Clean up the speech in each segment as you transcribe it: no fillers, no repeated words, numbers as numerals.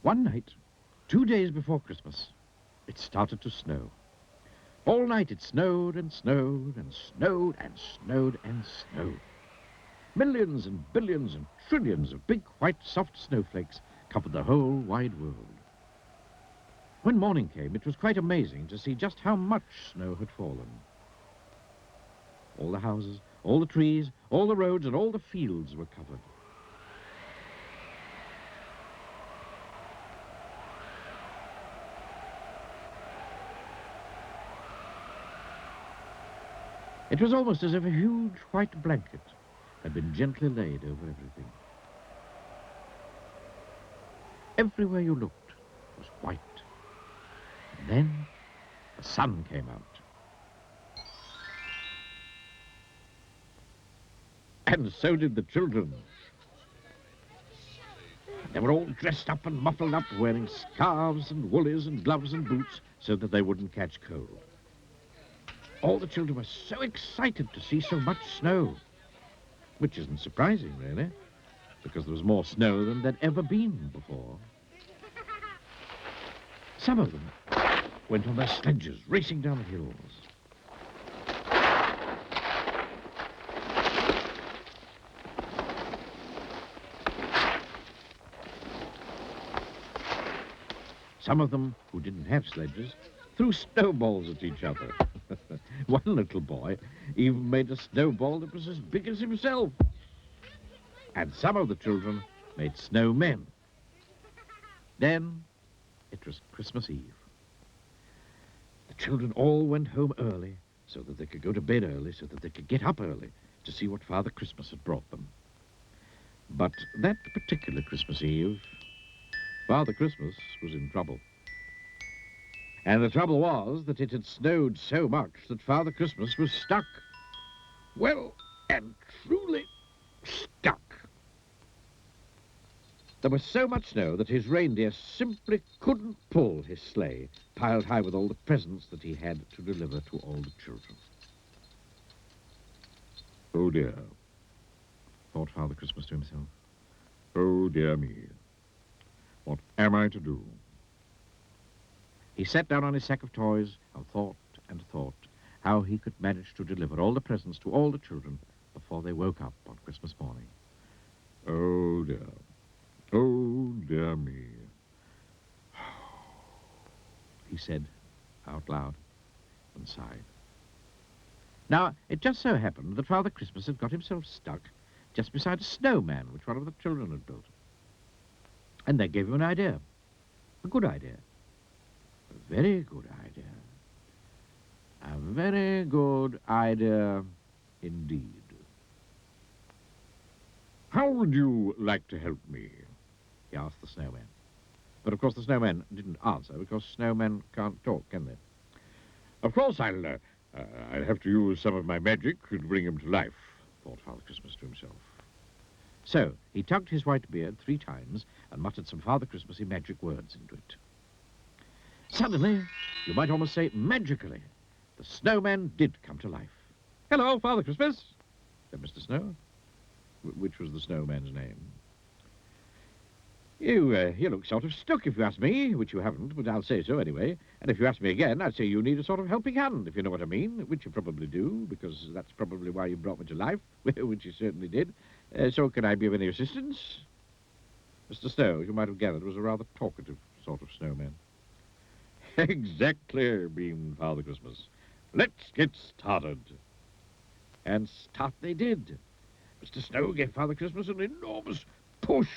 One night, 2 days before Christmas, it started to snow. All night it snowed and snowed and snowed and snowed and snowed. Millions and billions and trillions of big, white, soft snowflakes covered the whole wide world. When morning came, it was quite amazing to see just how much snow had fallen. All the houses, all the trees, all the roads, and all the fields were covered. It was almost as if a huge white blanket had been gently laid over everything. Everywhere you looked was white. And then the sun came out. And so did the children. They were all dressed up and muffled up, wearing scarves and woolies and gloves and boots so that they wouldn't catch cold. All the children were so excited to see so much snow, which isn't surprising, really, because there was more snow than there'd ever been before. Some of them went on their sledges, racing down the hills. Some of them, who didn't have sledges, threw snowballs at each other. One little boy even made a snowball that was as big as himself. And some of the children made snowmen. Then it was Christmas Eve. The children all went home early so that they could go to bed early, so that they could get up early to see what Father Christmas had brought them. But that particular Christmas Eve, Father Christmas was in trouble. And the trouble was that it had snowed so much that Father Christmas was stuck. Well, and truly stuck. There was so much snow that his reindeer simply couldn't pull his sleigh, piled high with all the presents that he had to deliver to all the children. Oh dear, thought Father Christmas to himself. Oh dear me, what am I to do? He sat down on his sack of toys and thought how he could manage to deliver all the presents to all the children before they woke up on Christmas morning. Oh dear me, he said out loud and sighed. Now, it just so happened that Father Christmas had got himself stuck just beside a snowman which one of the children had built. And that gave him an idea, a good idea. A very good idea. A very good idea indeed. How would you like to help me? He asked the snowman. But of course the snowman didn't answer because snowmen can't talk, can they? Of course I'll have to use some of my magic to bring him to life, thought Father Christmas to himself. So he tugged his white beard 3 times and muttered some Father Christmassy magic words into it. Suddenly, you might almost say magically, the snowman did come to life. Hello, Father Christmas, said Mr. Snow, which was the snowman's name. You look sort of stuck, if you ask me, which you haven't, but I'll say so anyway. And if you ask me again, I'd say you need a sort of helping hand, if you know what I mean, which you probably do, because that's probably why you brought me to life, which you certainly did. So can I be of any assistance? Mr. Snow, you might have gathered, was a rather talkative sort of snowman. Exactly, beamed Father Christmas. Let's get started. And start they did. Mr. Snow gave Father Christmas an enormous push,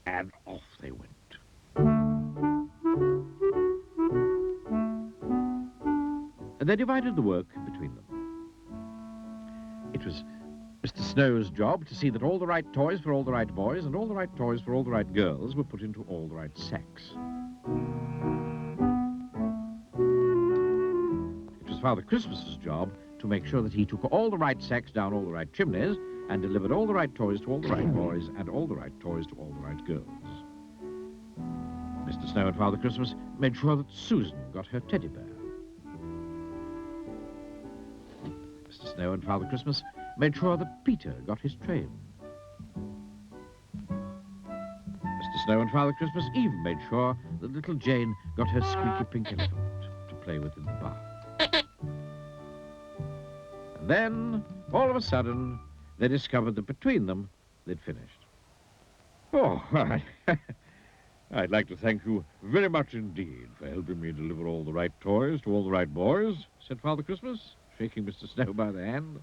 and off they went. And they divided the work between them. It was Mr. Snow's job to see that all the right toys for all the right boys and all the right toys for all the right girls were put into all the right sacks. Father Christmas's job to make sure that he took all the right sacks down all the right chimneys and delivered all the right toys to all the right boys and all the right toys to all the right girls. Mr. Snow and Father Christmas made sure that Susan got her teddy bear. Mr. Snow and Father Christmas made sure that Peter got his train. Mr. Snow and Father Christmas even made sure that little Jane got her squeaky pink elephant to play with in the bath. And then, all of a sudden, they discovered that between them, they'd finished. Oh, I'd like to thank you very much indeed for helping me deliver all the right toys to all the right boys, said Father Christmas, shaking Mr. Snow by the hand.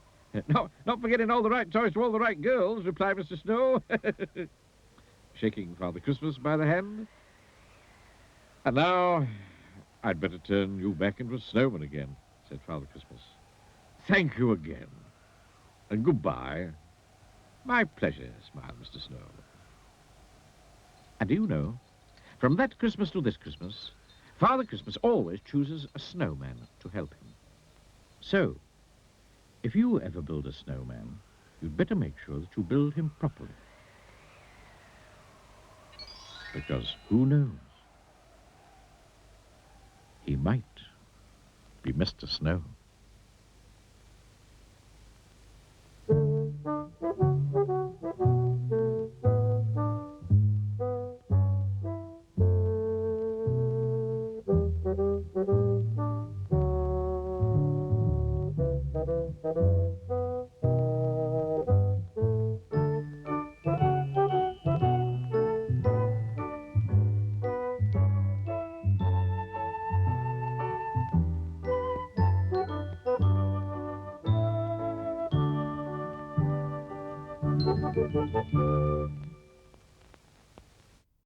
No, not forgetting all the right toys to all the right girls, replied Mr. Snow, shaking Father Christmas by the hand. And now, I'd better turn you back into a snowman again, said Father Christmas. Thank you again, and goodbye. My pleasure, smiled Mr. Snow. And do you know, from that Christmas to this Christmas, Father Christmas always chooses a snowman to help him. So, if you ever build a snowman, you'd better make sure that you build him properly. Because who knows? He might be Mr. Snow.